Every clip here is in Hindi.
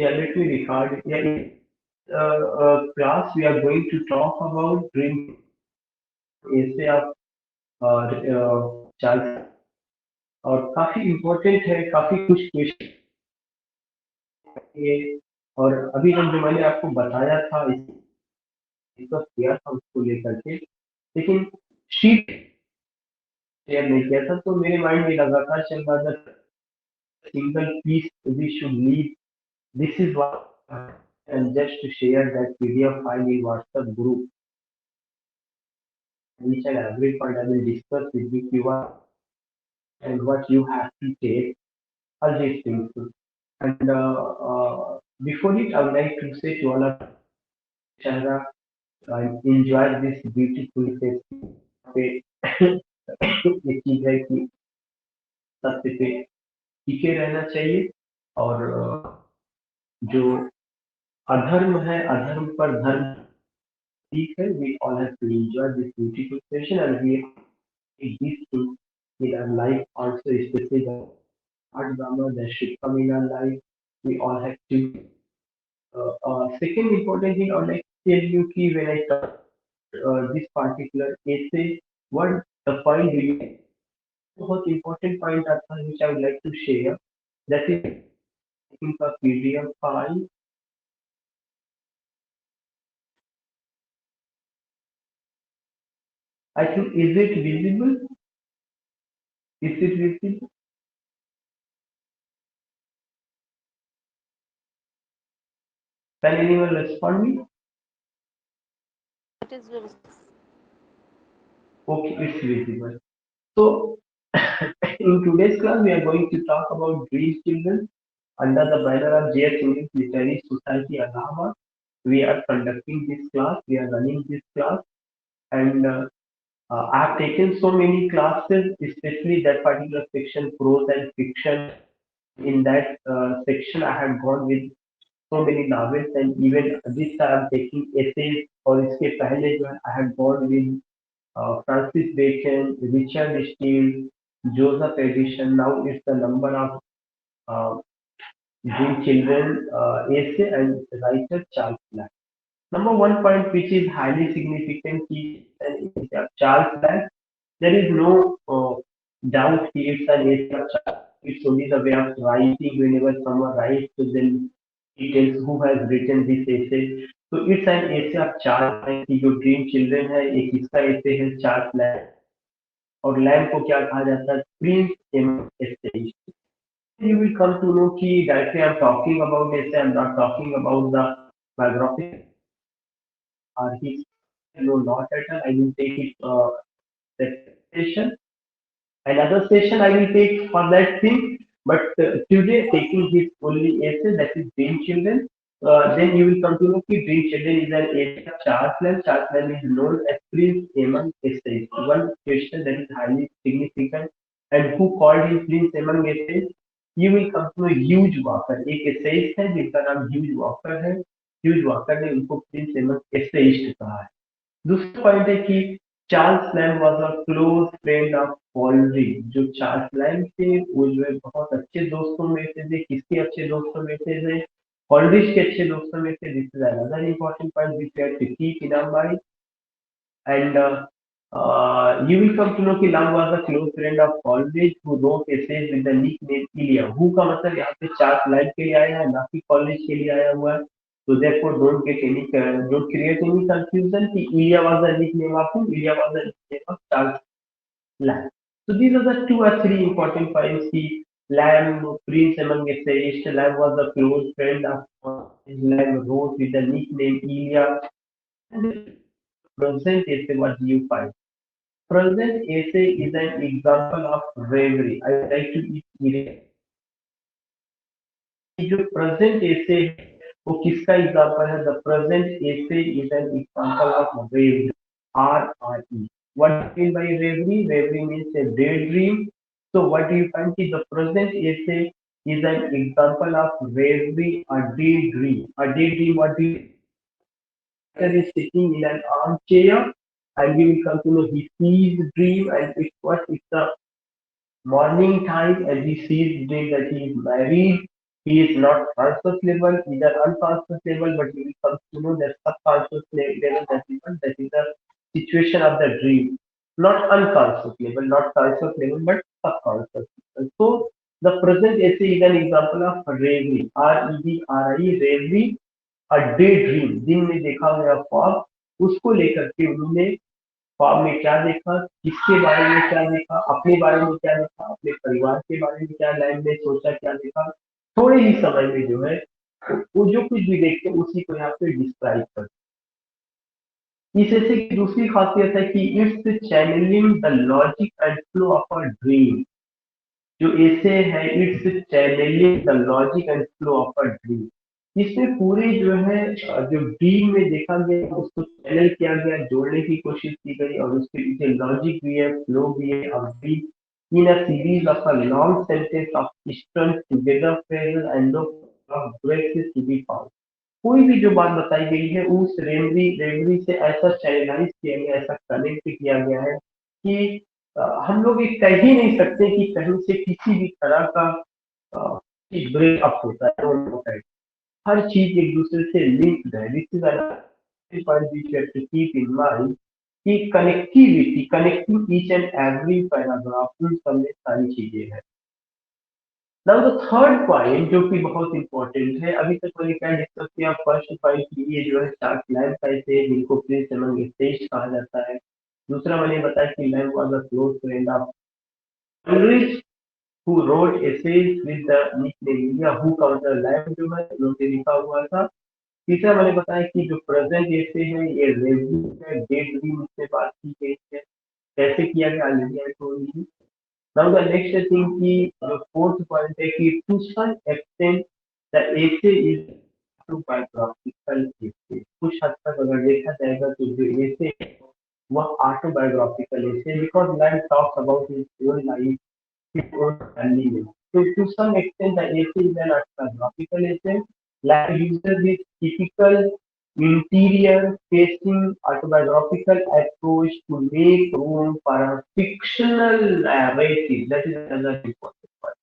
Yeah, let me record. Yeah, in class we are going to talk about dream essay of Charles और काफी इम्पोर्टेंट है, काफी कुछ क्वेश्चन है। और अभी तक जो मैंने आपको बताया था डिस्कस किया था उसको लेकर के, लेकिन शीट शेयर नहीं किया था, तो मेरे माइंड में लगातार चल रहा था single piece we should leave, this is what and just to share that PDF file in WhatsApp group, each and every point I will discuss with you what and what you have to take, all these things. And before it, I would like to say to all of Shahra, I enjoy this beautiful festival. एक चीज है कि सबसे पे टीके रहना चाहिए, और जो अधर्म है अधर्म पर धर्म ठीक है. We all have to enjoy this beautiful session and we take these things in our life also, especially the art drama that should come in our life. We all have to. Second important thing I would like to tell you कि when I talk this particular essay, what the point do you बहुत important point आता है which I would like to share. That is taking a PDF file. I think is it visible? Is it visible? Can anyone respond me? It is very Okay, it's visible. So in today's class we are going to talk about Dream Children under the banner of JS English Literary Society Allahabad. We are conducting this class. We are running this class, and I have taken so many classes, especially that particular section, prose and fiction. In that section, I had gone with so many novels, and even this time I'm taking essays. और इसके पहले जो है I had gone with Francis Bacon, Richard Steele, Joseph Edison. Now it's the number of uh, Dream Children essay and writer Charles Lamb. Number one point which is highly significant is Charles Lamb. There is no doubt it's an essay of Charles. It's only the way of writing. Whenever someone writes, so then he tells who has written this essay. So it's an essay of Charles Lamb की जो ड्रीम चिल्ड्रन है, एक इसका essay है चार्ल्स लैम्ब. और लैम्ब को क्या कहा जाता है? Prince M. You will come to know कि directly I'm talking about essay, I'm not talking about the biography or his. No, not at all. I will take it that session. Another session I will take for that thing. But today taking his only essay, that is Dream Children. Then you will come to know that Dream Children is an essay of Charles Lamb. Charles Lamb is known as Prince Among Essays. One question that is highly significant. And who called him Prince Among Essays? You will come to know huge walker, एक एसेइस्ट है जिनका नाम ह्यूज वॉकर है. ह्यूज वॉकर ने उनको प्रिंस एमंग एसेइस्ट कहा है. दूसरा पॉइंट है कि Charles lamb was a close friend of Coleridge. जो चार्ल्स लैम्ब थे वो जो है बहुत अच्छे दोस्तों में से थे. किसके अच्छे दोस्तों में से थे? कॉलरिज के अच्छे दोस्तों में से. This is another important point which we have to keep in our mind. And you will come to know कि Lam was a close friend of Coleridge who wrote essays with the nickname Ilia. Who का मतलब यहाँ पे चार्ल्स लाइव के लिए आया है, ना कि कॉलेज के लिए आया हुआ है. So therefore don't create any confusion कि Ilia was the nickname of who? Ilia was the nickname of Charles Lamb. So these are the two or three important points कि Lamb, prince among essayists, Lamb was a close friend of Lamb wrote with the nickname Ilia. And present essay, what do you find? Present essay is an example of bravery. I would like to erase जो present essay है वो किसका एग्जाम्पल है? The present essay is an example of bravery. RRE. What do you mean by bravery? Bravery means a daydream. So what do you find? The present essay is an example of bravery, a daydream. A daydream, what do you is sitting in an armchair, and you will come to know he sees dream, and it's the morning time, and he sees dream that he is married, He is not conscious level, either unconscious level, but you will come to know that subconscious level, that is the situation of the dream, not unconscious level, not conscious level, but subconscious level. So the present essay is an example of reverie, REVRI, reverie, a day dream, दिन में देखा हुआ ख्वाब, उसको लेकर के उन्होंने ख्वाब में क्या देखा, किसके बारे में क्या देखा, अपने बारे में क्या देखा, अपने परिवार के बारे में क्या लाइफ में सोचा, क्या देखा, थोड़े ही समय में जो है वो जो कुछ भी देखते हैं उसी को यहाँ पे डिस्क्राइब करते हैं। इस ऐसे की दूसरी खासियत है कि it's channelling the logic and flow of a dream. जो ऐसे है it's channelling the logic and flow of a dream. इसमें पूरे जो है जो ड्रीम में देखा गया उसको चैनल किया गया, जोड़ने की कोशिश की गई, और उसके पीछे लॉजिक भी है, फ्लो भी है, अब भी in a series of a long sentence of strung together phrases and of breaks to be found. कोई भी जो बात बताई गई है उस रेमरी रेमरी से ऐसा चैनलाइज किया गया, ऐसा कनेक्ट किया गया है कि हम लोग ये कह ही नहीं सकते कि कहीं से किसी भी तरह का ब्रेकअप होता है, रोल होता है। हर चीज एक दूसरे से लिंक्ड है। This is another point which you have to keep in mind कि connectivity, connecting each and every paragraph, उन सब में सारी चीजें हैं। नाउ द थर्ड पॉइंट जो कि बहुत इंपॉर्टेंट है, अभी तक मैंने क्या डिस्कस किया, फर्स्ट पॉइंट ये जो है चार लैम्प कैसे हैं, जिनको प्लेस अमंग स्टेज कहा जाता है। दूसरा मैंने बताया कि lamp was a close friend of Ulrich who wrote essays with the nickname या हु काउंटर लैम्प जो है उन्होंने लिखा हुआ था। तीसरा मैंने बताया कि जो प्रेजेंट ऐसे है ये रेव्यू है, डेट ड्रीम से बात की गई है, कैसे किया गया already I told you. Now the next thing की जो फोर्थ पॉइंट है कि to some extent the essay is autobiographical essay. कुछ हद तक अगर देखा जाएगा तो जो एसे वह autobiographical essay, because life talks about his own life, his own family life. So to some extent, the essay is an autobiographical essay. Like uses his typical interior facing autobiographical approach to make room for a fictional narrative. That is another important point.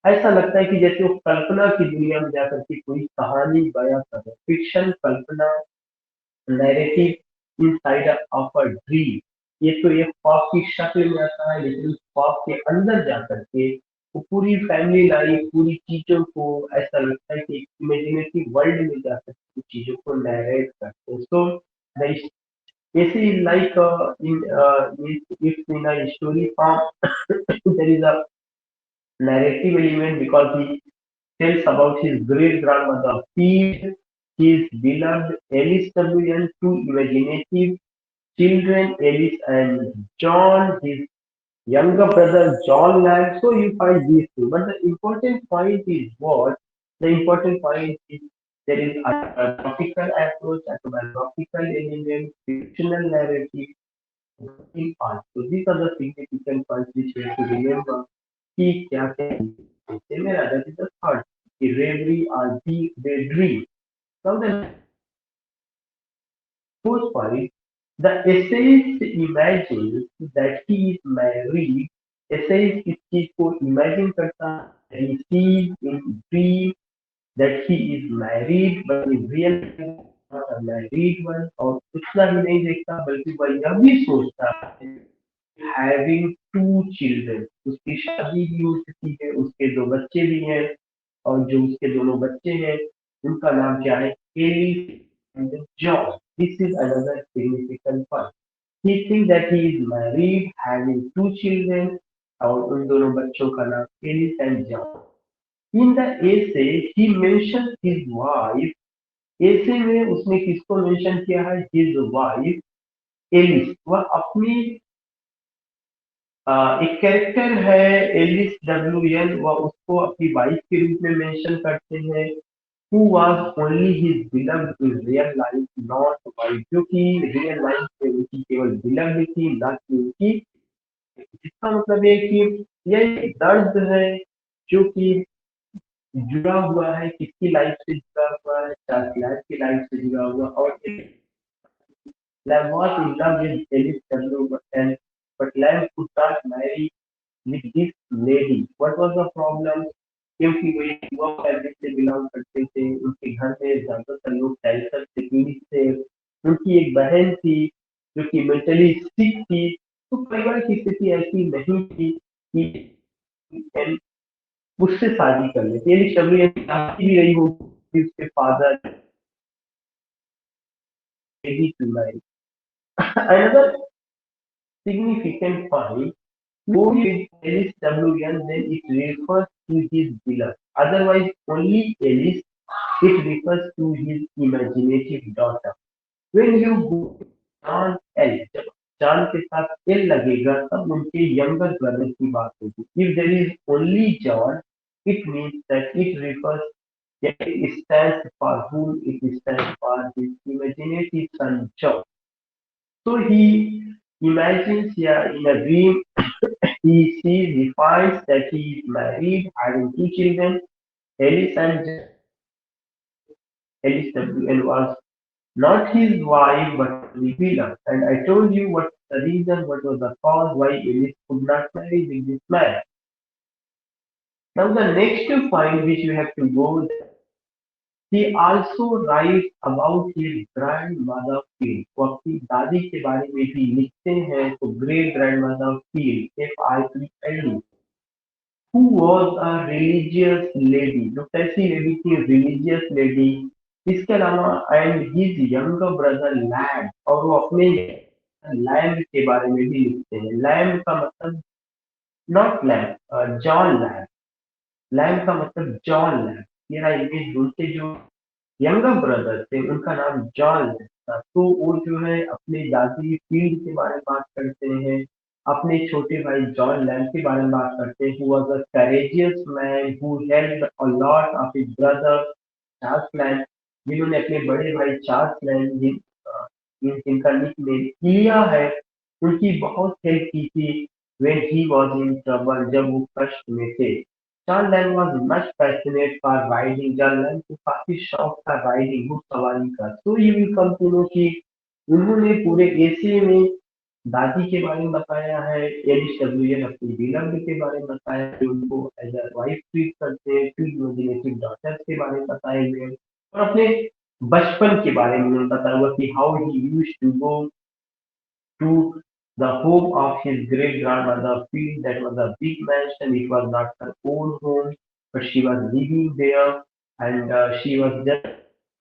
ऐसा लगता है कि जैसे वो कल्पना की दुनिया में जाकर के कोई कहानी बयां कर रहे, fiction, Kalpana, narrative inside of a dream. ये तो ये ख्वाब की शक्ल में आता है, लेकिन उस ख्वाब के अंदर जाकर के वो पूरी फैमिली लाइफ, पूरी चीजों को ऐसा लगता है कि इमेजिनेटिव वर्ल्ड में जाकर के चीजों को नरेट करते हैं। सो ऐसे like in if in a story form there is a narrative element because he tells about his great grandmother feed his beloved Alice W. two imaginative children, Alice and John, his younger brother John Lang. So you find these two. But the important point is what? The important point is there is a biographical approach, a biographical element, fictional narrative in part. So these are the significant points which we have to remember. कि क्या क्या है मेरा, that is the third, कि reverie or deep daydream. Now the fourth point, the essayist imagines that he is married. Essayist इस चीज को imagine करता है, he sees in dream that he is married, but in real life not a married one, और उतना ही नहीं देखता बल्कि वह यह भी सोचता है having two children, उसकी शादी भी हो चुकी है, उसके दो बच्चे भी हैं, और जो उसके दोनों बच्चे हैं उनका नाम क्या है, Alice and John. This is another significant point. He think that he is married having two children, और उन दोनों बच्चों का नाम Alice and John. In the essay he mention his wife. Essay में उसने किसको मेंशन किया है, हिज वाइफ एलिस। वह अपनी एक कैरेक्टर है एलिस डब्ल्यू एन, वह उसको अपनी वाइफ के रूप में मेंशन करते हैं। Who was only his beloved in real life not wife, जो कि रियल लाइफ में उनकी केवल बिलव्ड थी, ना कि उनकी। इसका मतलब है कि यह एक दर्द है जो कि जुड़ा हुआ है, किसकी लाइफ से जुड़ा हुआ है, चार की लाइफ से जुड़ा हुआ, और Lam was in love with Alice W. but Lam could not marry with this lady. What was the problem? क्योंकि वो एक हुआ फैमिली से बिलोंग करते थे, उनके घर में ज्यादातर लोग कैंसर से पीड़ित थे, उनकी एक बहन थी जो कि मेंटली सिक थी। तो परिवार की स्थिति ऐसी नहीं थी कि एल उससे शादी कर लेते, यानी शबरी चाहती भी रही होगी उसके फादर भी चुनाई। Another significant point, go with Ellis WN, then it refers to his beloved. Otherwise, only Ellis, it refers to his imaginative daughter. When you go John L, जब जॉन के साथ एल लगेगा तब उनके यंगर ब्रदर की बात होगी। If there is only John, it means that it refers, it stands for whom it stands for his imaginative son John. So he imagines, yeah, in a dream, he finds that he is married, having two children, Alice and Alice WN was not his wife but revealer. And I told you what the reason, what was the cause why Alice could not marry with this man. Now the next point which you have to go, he also writes about his grandmother Field. वो अपनी दादी के बारे में भी लिखते हैं, तो great grandmother field FIELD, who was a religious lady, जो कैसी लेडी थी, रिलीजियस लेडी। इसके अलावा and his younger brother land, और वो अपने लैंड के बारे में भी लिखते हैं। लैंड का मतलब not land, John land. Land का मतलब जॉन लैंड। मेरा इमेज उनके जो यंगर ब्रदर थे उनका नाम जॉन था। तो वो जो है अपने दादी फील्ड के बारे में बात करते हैं, अपने छोटे भाई जॉन लैंड के बारे में बात करते हैं, who was a courageous man who helped a lot of his brother Charles land, जिन्होंने अपने बड़े भाई चार्ल्स लैंड जिनका निकनेम इलिया है, उनकी बहुत हेल्प की थी when he was in trouble, जब वो कष्ट में थे। John Lang was much passionate for riding। John Lang को काफी शौक था राइडिंग, घुड़सवारी का। तो ये भी कम टू कि उन्होंने पूरे एशिया में दादी के बारे में बताया है, एलिस अपनी बिलव्ड के बारे में बताया है, उनको एज अ वाइफ ट्रीट करते हैं, टू इमेजिनेटिव डॉटर्स के बारे में बताए हुए हैं, और अपने बचपन के बारे में उन्होंने बताया हुआ कि how he used to go to the home of his great-grandmother Field. That was a big mansion. It was not her own home, but she was living there, and she was just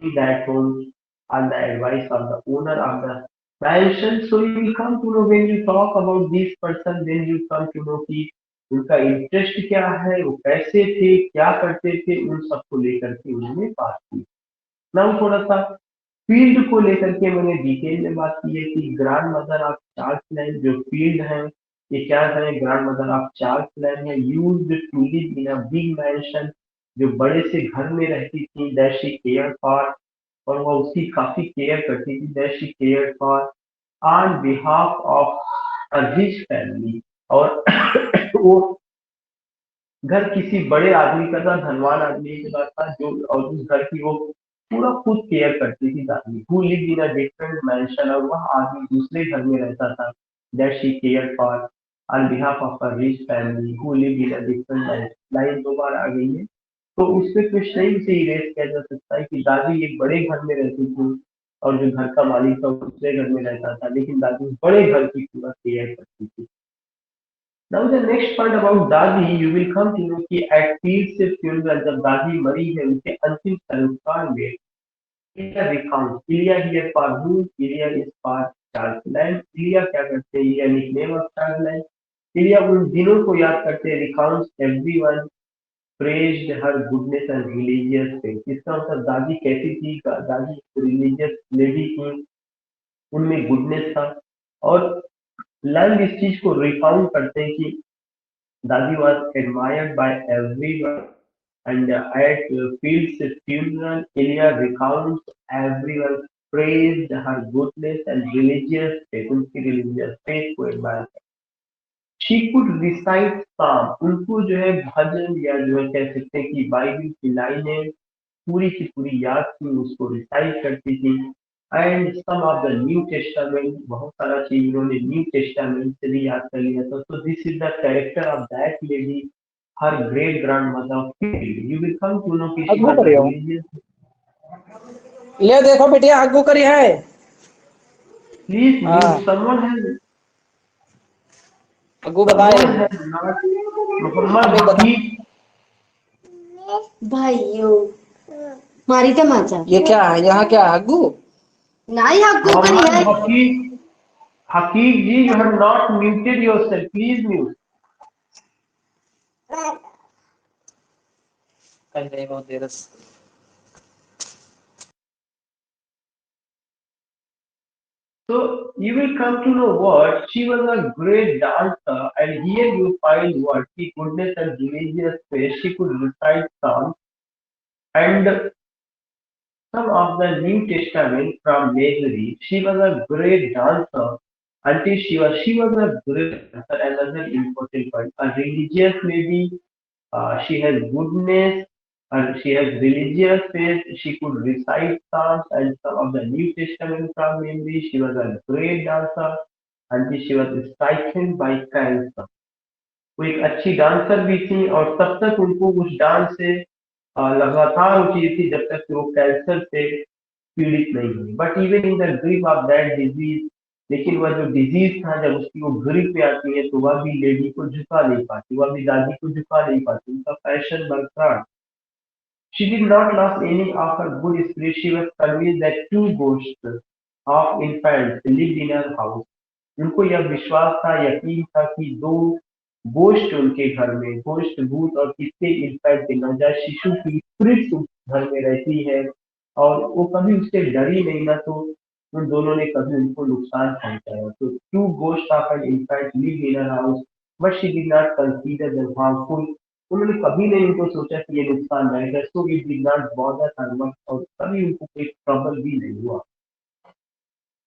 in that home on the advice of the owner of the mansion. So you will come to know when you talk about this person, then you come to know कि उनका इंटरेस्ट क्या है, वो कैसे थे, क्या करते थे, उन सबको लेकर के उन्होंने बात की। ना थोड़ा सा फील्ड को लेकर के मैंने डिटेल में बात की है कि grand mother of Charles Lamb जो फील्ड है, ये क्या है, grand mother of Charles Lamb है, used to live in a big mansion, जो बड़े से घर में रहती थी, दैट शी केयर फॉर, और वह उसकी काफी केयर करती थी, that she care for on behalf of a rich family. और वो घर किसी बड़े आदमी का था, धनवान आदमी के पास था, जो और उस घर की वो पूरा खुद केयर करती थी दादी। Who lived in a different mention, और वह आदमी दूसरे घर में रहता था, that she care for on behalf of a rich family who lived in a different mention. Line दो बार आ गई है, तो उसपे कुछ नहीं से इरेज किया जा सकता है कि दादी एक बड़े घर में रहती थी और जो घर का मालिक था वो दूसरे घर में रहता था, लेकिन दादी बड़े घर की पूरा केयर करती थी। Now the next part about दादी, you will come to know कि at Pete's funeral जब दादी मरी है, उनके अंतिम संस्कार में Ilya recounts, Ilya here for whom? Ilya is for Charles Lamb। Ilya क्या करते हैं? Ilya nickname of Charles Lamb। Ilya उन दिनों को याद करते हैं, recounts everyone praised her goodness and religious faith। इसका मतलब दादी कैसी थी? दादी रिलीजियस लेडी थी, उनमें गुडनेस था। और लैंग इस चीज को रिकाउंट करते हैं कि Dadi was admired by everyone, and at Field's funeral, Ilya recounts everyone praised her goodness and religious faith, उनकी religious faith को admire। She could recite psalm, उनको जो है भजन या जो है कह सकते हैं कि बाइबल की लाइनें पूरी की पूरी याद थी, उसको रिसाइट करती थी। And some of the New Testament, बहुत सारा चीज उन्होंने न्यू टेस्टामेंट से भी याद कर लिया था। तो this is the character of that lady, her great grandmother killed. You will come to know that she अग्गू was a करियो religious. ले देखो बेटिया अग्गू करी है। Please mute. हाँ अग्गू बताए Someone has not. आप Muhammad एक बता Hafiz. भाइयों मारी तमाचा ये क्या है यहाँ क्या है अग्गू नाई हक्को करी Muhammad है Hafiz. Hafiz ji, you have not muted yourself. Please mute. कहीं नहीं बहुत देर से So you will come to know what she was a great dancer, and here you find what she goodness and religious faith. She could recite psalms and some of the New Testament from Mary. She was a great dancer until she was a great dancer. Another important point, a religious lady. She has goodness and she has religious faith. She could recite psalms and some of the New Testament from memory. She was a great dancer until she was stricken by cancer. वो एक अच्छी डांसर भी थी और तब तक उनको उस डांस से लगातार वो चीज थी जब तक कि वो कैंसर से पीड़ित नहीं हुई but even in the grip of that disease लेकिन वह जो डिजीज था जब उसकी वो ग्रिप पे आती है तो वह भी लेडी को झुका नहीं पाती वह भी दादी को झुका नहीं पाती उनका पैशन बरकरार she did not lose any of her good spirit. She was convinced that two ghosts of infants lived in her house. उनको यह विश्वास था यकीन था कि दो गोष्ट उनके घर में गोष्ट भूत और कितने इनफैक्ट नवजात शिशु की स्पिरिट घर में रहती है और वो कभी उससे डरी नहीं ना तो उन दोनों ने कभी उनको नुकसान पहुंचाया तो two ghost of an infant live in house but she did not consider the harmful उन्होंने कभी नहीं उनको सोचा कि ये नुकसानदायक है so it did not bother her much और कभी उनको कोई ट्रबल भी नहीं हुआ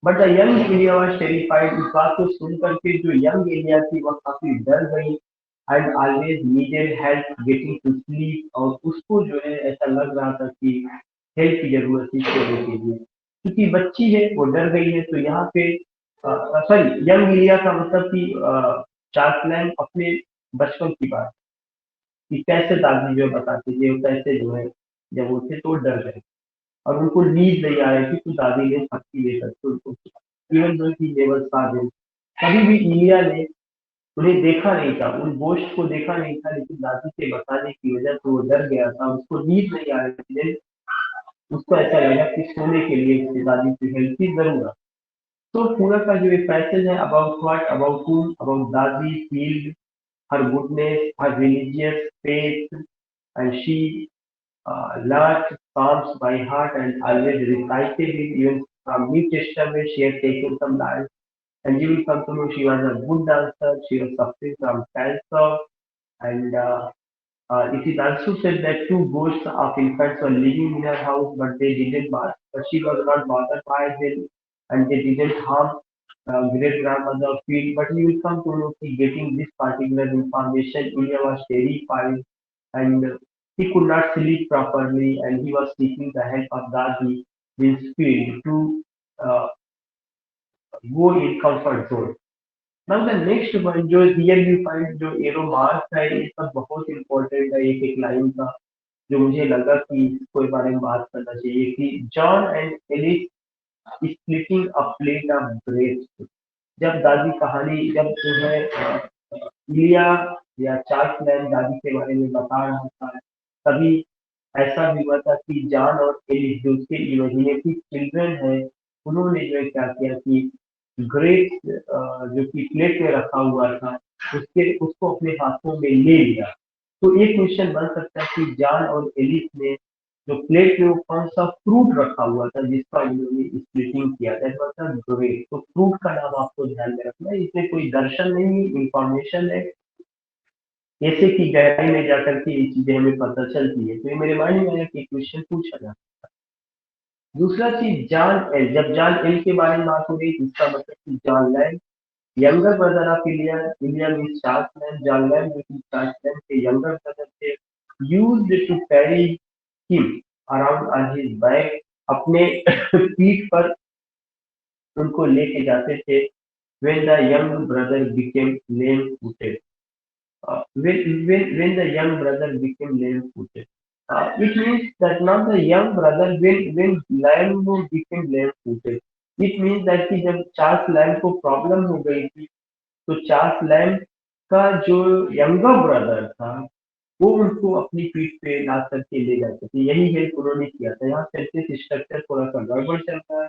but the young Elia was terrified इस बात को सुनकर के जो यंग एलिया थी वह काफी डर गई and always needed help getting to sleep और उसको जो है ऐसा लग रहा था कि हेल्प की जरूरत थी सोने के लिए क्योंकि बच्ची है वो डर गई है तो यहाँ पे सॉरी यंग एलिया का मतलब कि चार्ल्स अपने बचपन की बात कि कैसे दादी जो बताते थे वो कैसे जो है जब उठे तो वो डर गए और उनको नींद नहीं आ रही थी तो दादी ने पट्टी लेकर के उनको इवन दो की लेवल साधन कभी भी इलिया ने उन्हें देखा नहीं था उन गोश्त को देखा नहीं था लेकिन दादी के बताने की वजह से वो डर गया था उसको नींद नहीं आ रही थी उसको ऐसा लगा कि सोने के लिए उसकी दादी की हेल्प की जरूरत तो पूरा का जो एक पैसेज है about what about whom about दादी field her goodness, her religious faith, and she learned Psalms by heart and always recited it. Even from New Testament, she had taken some lines. And you will come to know she was a good dancer. She was suffering from cancer, and it is also said that two ghosts of infants were living in her house, but they didn't bother. But she was not bothered by them, and they didn't harm great grandmother of field. But you will come to know that getting this particular information, Ilya was terrified, and he could not sleep properly, and he was seeking the help of Dadi, means field, to uh, go in comfort zone. Now the next one जो here you find जो एरो मार्क्स है ये सब बहुत इंपॉर्टेंट है एक एक लाइन का जो मुझे लगा कि इसके बारे में बात करना चाहिए कि John and Alice splitting a plate of grapes जब दादी कहानी जब जो है लिया या चार्ल्स लैंड दादी के बारे में बता रहा था तभी ऐसा भी हुआ था कि जॉन और एलिस जो उसके इमेजिनेटिव चिल्ड्रन है उन्होंने जो है क्या किया कि ग्रेप्स जो कि प्लेट में रखा हुआ था उसके उसको अपने हाथों में ले लिया तो एक क्वेश्चन बन सकता है कि जॉन और एलिस ने जो प्लेट में वो कौन सा फ्रूट रखा हुआ था जिसका उन्होंने स्प्लिटिंग किया दैट वाज द ग्रेप तो फ्रूट का नाम आपको ध्यान में रखना है इसमें कोई दर्शन नहीं है इंफॉर्मेशन है ऐसे की गहराई में जाकर के ये चीजें हमें पता चलती है तो ये मेरे माइंड में आया कि क्वेश्चन पूछा जाए दूसरा चीज जॉन एल जब जॉन एल के बारे में बात हो रही है इसका मतलब कि John Land younger brother of India India mean Charles Land John Land जो कि चार्ल्स लैंड के यंगर ब्रदर थे used to carry him around on his back अपने पीठ पर उनको लेके जाते थे when the young brother became lame footed when the young brother became lame-footed. It means that not the young brother when Lamb became lame-footed. It means that कि जब चार्ल्स लैम्ब को प्रॉब्लम हो गई थी तो चार्ल्स लैम्ब का जो यंगर ब्रदर था वो उनको अपनी पीठ पे लाद करके ले जाते थे, यही हेल्प उन्होंने किया था। यहाँ सेंटेंस स्ट्रक्चर थोड़ा सा गड़बड़ चल रहा है।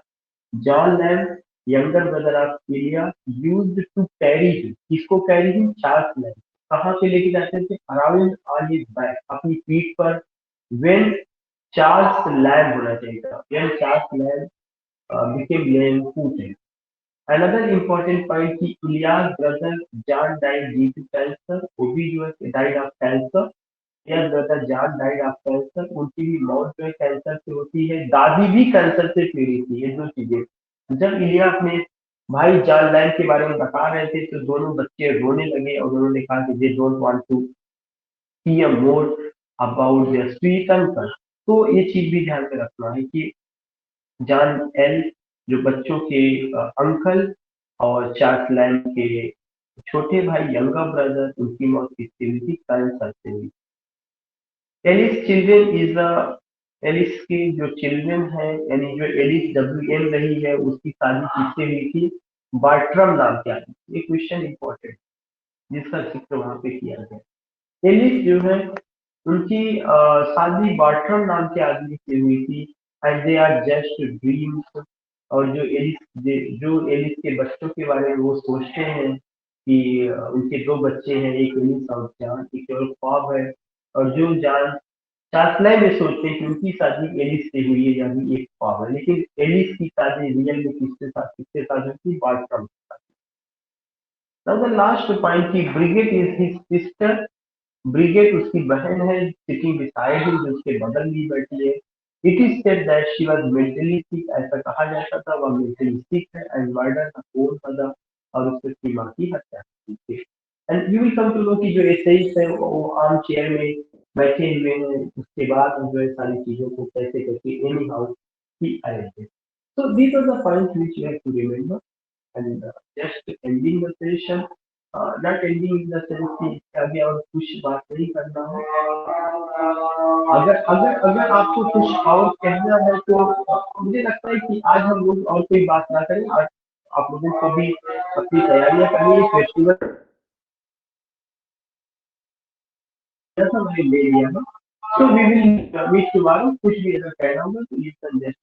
John Lamb younger brother of William used to carry him, किसको कैरी हिम? Charles Lamb. कहाँ पे लेके जाते थे? अराउंड ऑन हिज बैक, अपनी पीठ पर। व्हेन चार्ल्स लैम्ब होना चाहिए था, when Charles lamb became lame footed. Another important point कि Ilyas brother John died due to cancer, ओबीजुअस died of cancer, Ilyas brother John died of cancer, उनकी भी मौत जो है कैंसर से होती है, दादी भी कैंसर से पीड़ित थी। ये दो चीजें जब इलिया अपने भाई जॉन लैंग के बारे में बता रहे थे तो दोनों बच्चे रोने लगे और उन्होंने कहा कि they don't want to hear more about their sweet uncle. तो ये चीज भी ध्यान में रखना है कि जॉन एल जो बच्चों के अंकल और चार्ल्स लैंग के छोटे भाई यंगर ब्रदर, उनकी मौत किससे हुई थी? कैंसर से हुई। Alice children is the Alice के जो चिल्ड्रन है यानी जो एलिस WM रही है उसकी शादी किससे हुई थी? बार्ट्रम नाम के आदमी। ये क्वेश्चन इंपॉर्टेंट जिसका जिक्र वहां पे किया गया। एलिस जो है उनकी शादी बार्ट्रम नाम के आदमी से हुई थी। And they are just dreams. और जो एलिस के बच्चों के बारे में वो सोचते हैं कि उनके दो बच्चे हैं, एक एलिस और जॉन, एक केवल ख्वाब है। और जो जॉन चार्ल्स में सोचते हैं कि उनकी शादी एलिस से हुई है, यानी एक ख्वाब है, लेकिन एलिस की शादी रियल में किसके साथ हुई थी? बार्ट्रम के साथ। नाउ द लास्ट पॉइंट की brigade is his sister. Brigade उसकी बहन है, सिटिंग बिसाइड हिम, जो उसके बगल में बैठी है। It is said that she was mentally sick, ऐसा कहा जाता था, वह मेंटली सिक है and murder the own mother, और उसकी मां की हत्या की थी। And you will come to know कि जो एसेइस्ट है वो आर्म चेयर में बैठे हुए हैं, उसके बाद जो है सारी चीजों को कैसे करके any how he arrange. So these are the points which you have to remember, and just ending the session, not ending in the sense कि इसके आगे और कुछ बात नहीं करना है। अगर अगर अगर आपको कुछ और कहना है तो मुझे लगता है कि आज हम लोग और कोई बात ना करें। आज आप लोगों को भी अपनी तैयारियां करनी है, फेस्टिवल जैसा मैंने ले लिया है। So we will meet tomorrow। कुछ भी अगर कहना होगा तो you can just